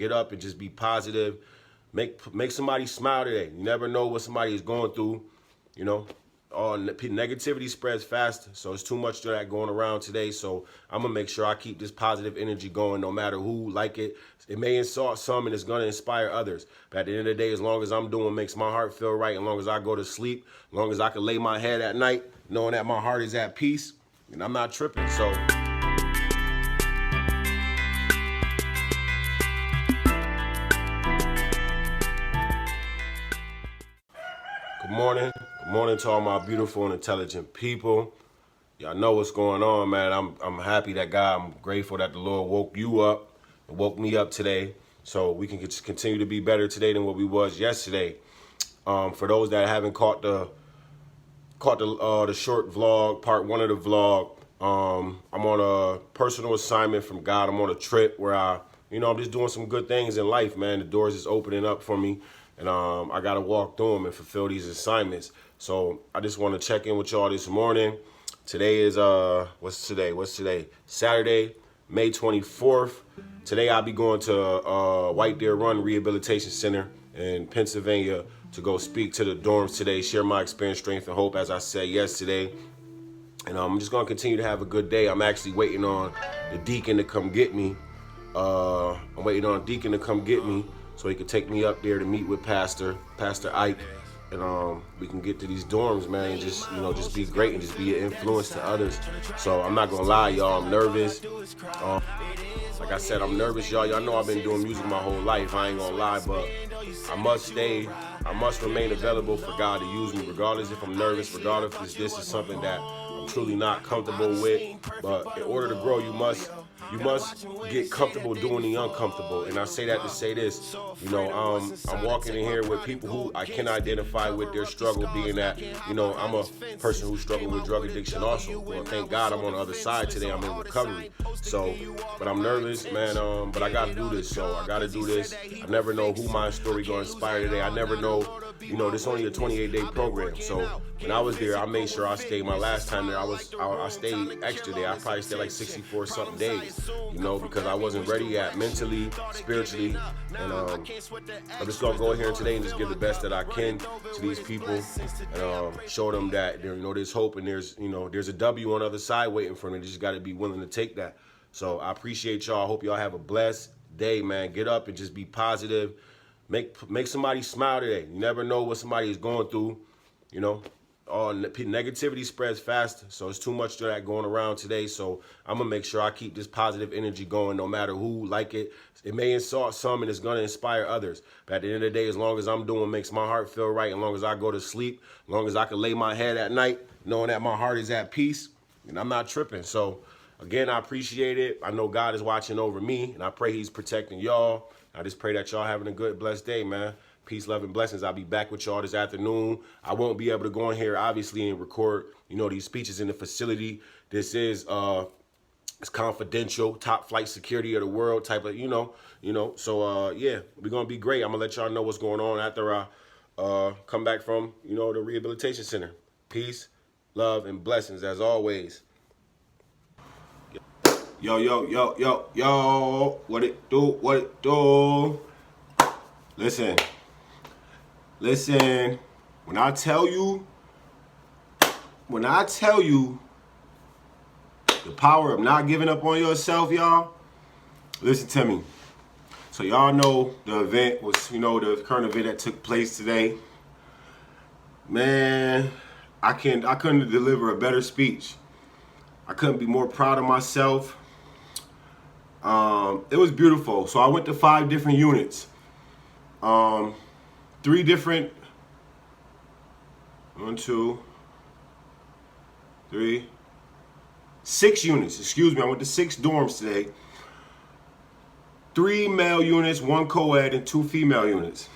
Get up and just be positive. Make somebody smile today. You never know what somebody is going through. You know, all negativity spreads fast, so it's too much of that going around today. So I'm gonna make sure I keep this positive energy going, no matter who like it. It may insult some, and it's gonna inspire others. But at the end of the day, as long as I'm doing makes my heart feel right, as long as I go to sleep, as long as I can lay my head at night, knowing that my heart is at peace, and I'm not tripping. So. Good morning. Good morning to all my beautiful and intelligent people. Y'all know what's going on, man. I'm happy that God, I'm grateful that the Lord woke you up and woke me up today, so we can just continue to be better today than what we was yesterday. For those that haven't caught the short vlog, part one of the vlog, I'm on a personal assignment from God. I'm on a trip where I'm just doing some good things in life, man. The doors is opening up for me. And I got to walk through them and fulfill these assignments. So I just want to check in with y'all this morning. Today is, what's today? Saturday, May 24th. Today I'll be going to White Deer Run Rehabilitation Center in Pennsylvania to go speak to the dorms today, share my experience, strength, and hope, as I said yesterday. And I'm just going to continue to have a good day. I'm actually waiting on the deacon to come get me. So he could take me up there to meet with Pastor Ike, and we can get to these dorms, man, and just be great and just be an influence to others. So I'm not gonna lie, y'all, I'm nervous. Like I said, I'm nervous, y'all. Y'all know I've been doing music my whole life. I ain't gonna lie, but I must remain available for God to use me, regardless if I'm nervous, regardless if this is something that I'm truly not comfortable with. But in order to grow, you must get comfortable doing the uncomfortable. And I say that to say this, I'm walking in here with people who I can identify with their struggle, being that, I'm a person who struggled with drug addiction also. Well, thank God I'm on the other side today. I'm in recovery. So, but I'm nervous, man, but I got to do this. So I got to do this. I never know who my story going to inspire today. I never know, this is only a 28-day program. So when I was there, I made sure I stayed. My last time there, I stayed extra day. I probably stayed like 64 something days, because I wasn't ready yet, mentally, spiritually. And I'm just gonna go here today and just give the best that I can to these people, and show them that there's hope, and there's a W on the other side waiting for them. They just got to be willing to take that. So I appreciate y'all. I hope y'all have a blessed day, man. Get up and just be positive. Make somebody smile today. You never know what somebody is going through. All negativity spreads fast, so it's too much of that going around today. So I'm gonna make sure I keep this positive energy going, no matter who like it. It may insult some, and it's gonna inspire others. But at the end of the day, as long as I'm doing makes my heart feel right, as long as I go to sleep, as long as I can lay my head at night, knowing that my heart is at peace, and I'm not tripping. So again, I appreciate it. I know God is watching over me, and I pray He's protecting y'all. I just pray that y'all having a good, blessed day, man. Peace, love, and blessings. I'll be back with y'all this afternoon. I won't be able to go in here, obviously, and record, these speeches in the facility. This is it's confidential, top flight security of the world type of, So yeah, we're gonna be great. I'm gonna let y'all know what's going on after I come back from, the rehabilitation center. Peace, love, and blessings as always. Yo, what it do? Listen, when I tell you the power of not giving up on yourself, y'all, listen to me. So y'all know the event was, the current event that took place today. Man, I couldn't deliver a better speech. I couldn't be more proud of myself. It was beautiful. So I went to 5 different units. 3 different, 6 units, excuse me. I went to 6 dorms today. 3 male units, 1 co-ed, and 2 female units.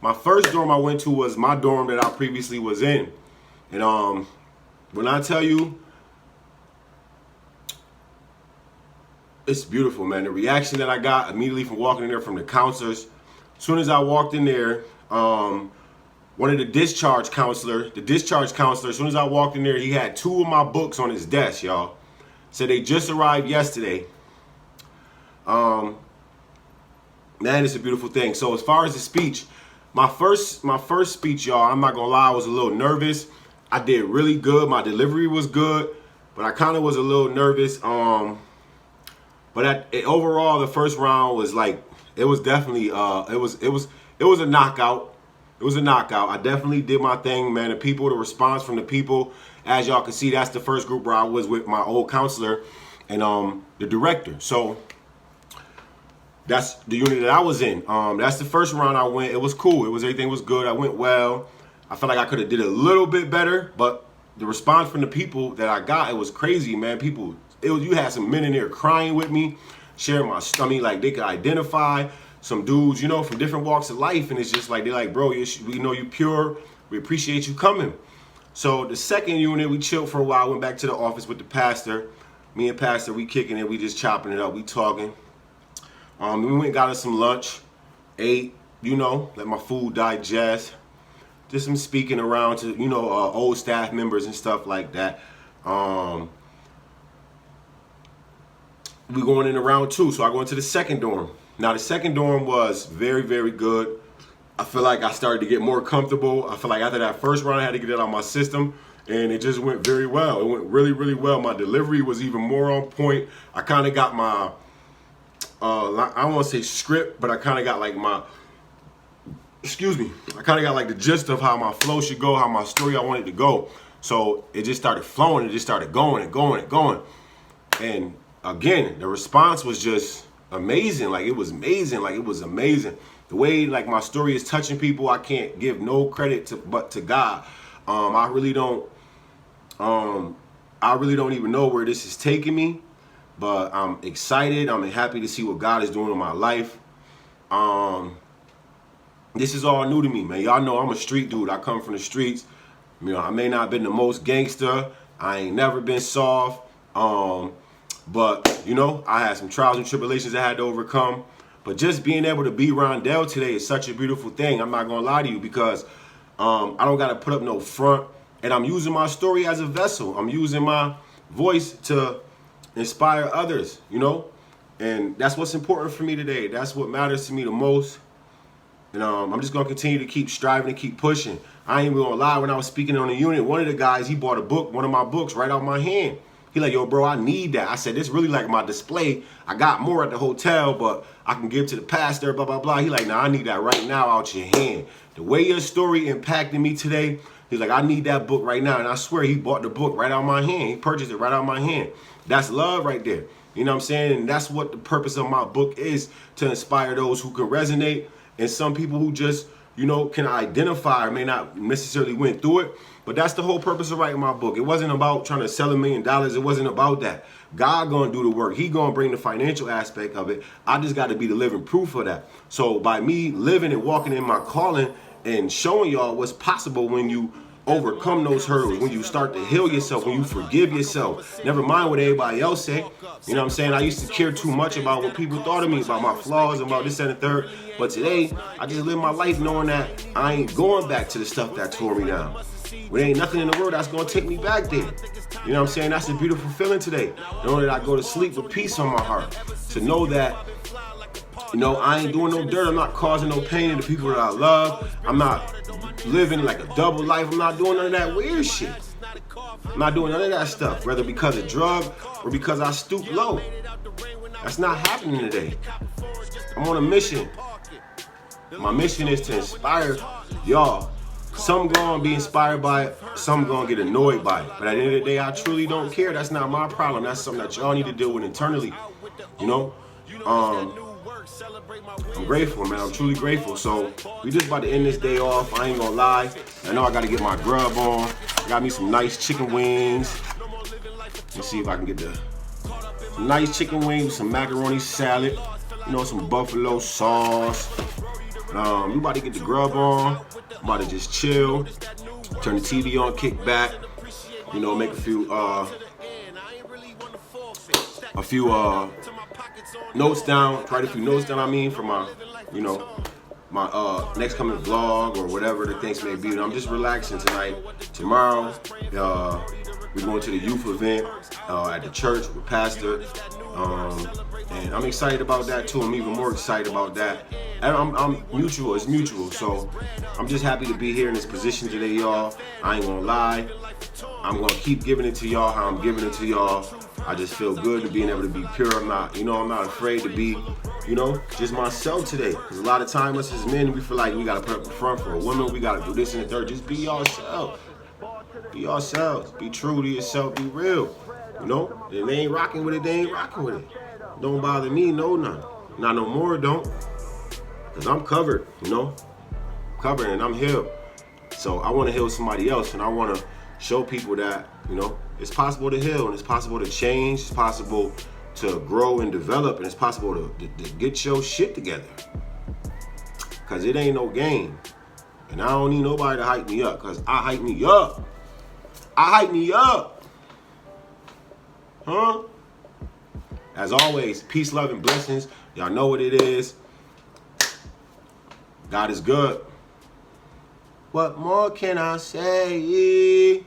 My first dorm I went to was my dorm that I previously was in. And when I tell you, it's beautiful, man. The reaction that I got immediately from walking in there from the counselors. As soon as I walked in there, one of the discharge counselor, as soon as I walked in there, he had 2 of my books on his desk, y'all. Said they just arrived yesterday. Man, it's a beautiful thing. So as far as the speech, my first speech, y'all, I'm not gonna lie, I was a little nervous. I did really good. My delivery was good, but I kind of was a little nervous. But overall, the first round was like, it was definitely it was a knockout. It was a knockout. I definitely did my thing, man. The response from the people, as y'all can see, that's the first group where I was with my old counselor and the director. So that's the unit that I was in. That's the first round I went. It was cool. Everything was good. I went well. I felt like I could have did a little bit better, but the response from the people that I got, it was crazy, man. You had some men in there crying with me, sharing my stomach, like they could identify some dudes, from different walks of life, and it's just like they're like, bro, we know you pure. We appreciate you coming. So the second unit, we chilled for a while. Went back to the office with the pastor. Me and pastor, we kicking it. We just chopping it up. We talking. We went and got us some lunch, ate, let my food digest. Just some speaking around to, old staff members and stuff like that. We going into round 2, so I go into the second dorm. Now, the second dorm was very, very good. I feel like I started to get more comfortable. I feel like after that first round, I had to get it out of my system, and it just went very well. It went really, really well. My delivery was even more on point. I kind of got my, I don't want to say script, but I kind of got like I kind of got like the gist of how my flow should go, how my story I wanted to go. So it just started flowing. It just started going and going and going. And again, the response was just amazing. Like, it was amazing. Like, it was amazing. The way, like, my story is touching people, I can't give no credit but to God. I really don't even know where this is taking me, but I'm excited. I'm happy to see what God is doing in my life. This is all new to me, man. Y'all know I'm a street dude. I come from the streets. I may not have been the most gangster. I ain't never been soft. But, I had some trials and tribulations I had to overcome. But just being able to be Rondell today is such a beautiful thing. I'm not going to lie to you, because I don't got to put up no front. And I'm using my story as a vessel. I'm using my voice to inspire others, And that's what's important for me today. That's what matters to me the most. And I'm just going to continue to keep striving and keep pushing. I ain't even going to lie. When I was speaking on the unit, one of the guys, he bought a book, one of my books, right out my hand. He like, yo, bro, I need that. I said, this really like my display. I got more at the hotel, but I can give to the pastor, blah, blah, blah. He like, nah, I need that right now out your hand. The way your story impacted me today, he's like, I need that book right now. And I swear he bought the book right out my hand. He purchased it right out my hand. That's love right there. You know what I'm saying? And that's what the purpose of my book is, to inspire those who can resonate, and some people who just, can identify or may not necessarily went through it. But that's the whole purpose of writing my book. It wasn't about trying to sell $1 million. It wasn't about that. God gonna do the work. He gonna bring the financial aspect of it. I just got to be the living proof of that. So by me living and walking in my calling and showing y'all what's possible when you overcome those hurdles, when you start to heal yourself, when you forgive yourself, never mind what everybody else say. You know what I'm saying? I used to care too much about what people thought of me, about my flaws, about this and the third. But today, I just live my life knowing that I ain't going back to the stuff that tore me down. There ain't nothing in the world that's going to take me back there. You know what I'm saying? That's a beautiful feeling today. Knowing that I go to sleep with peace on my heart. To know that, I ain't doing no dirt. I'm not causing no pain to the people that I love. I'm not living like a double life. I'm not doing none of that weird shit. I'm not doing none of that stuff, whether because of drug or because I stoop low. That's not happening today. I'm on a mission. My mission is to inspire y'all. Some gonna be inspired by it, some gonna get annoyed by it. But at the end of the day, I truly don't care. That's not my problem. That's something that y'all need to deal with internally. I'm grateful, man. I'm truly grateful. So we just about to end this day off. I ain't gonna lie. I know I gotta get my grub on. Got me some nice chicken wings. Let's see if I can get some nice chicken wings, some macaroni salad, some buffalo sauce. We about to get the grub on. I'm about to just chill, turn the TV on, kick back, make a few notes down, write a few notes down, for my, my next coming vlog or whatever the things may be. And I'm just relaxing tonight. Tomorrow, we're going to the youth event at the church with Pastor. And I'm excited about that too. I'm even more excited about that. And I'm mutual. It's mutual. So I'm just happy to be here in this position today, y'all. I ain't gonna lie. I'm gonna keep giving it to y'all how I'm giving it to y'all. I just feel good to being able to be pure. I'm not afraid to be, just myself today. Because a lot of times us as men, we feel like we gotta put up the front for a woman. We gotta do this and the third. Just be yourself. Be yourselves. Be true to yourself. Be real. If they ain't rocking with it, they ain't rocking with it. Don't bother me, no none. Not no more, don't. Because I'm covered, covered and I'm healed. So I want to heal somebody else, and I want to show people that, it's possible to heal, and it's possible to change, it's possible to grow and develop, and it's possible to get your shit together. Because it ain't no game. And I don't need nobody to hype me up, because I hype me up. I hype me up. Huh? As always, peace, love, and blessings. Y'all know what it is. God is good. What more can I say?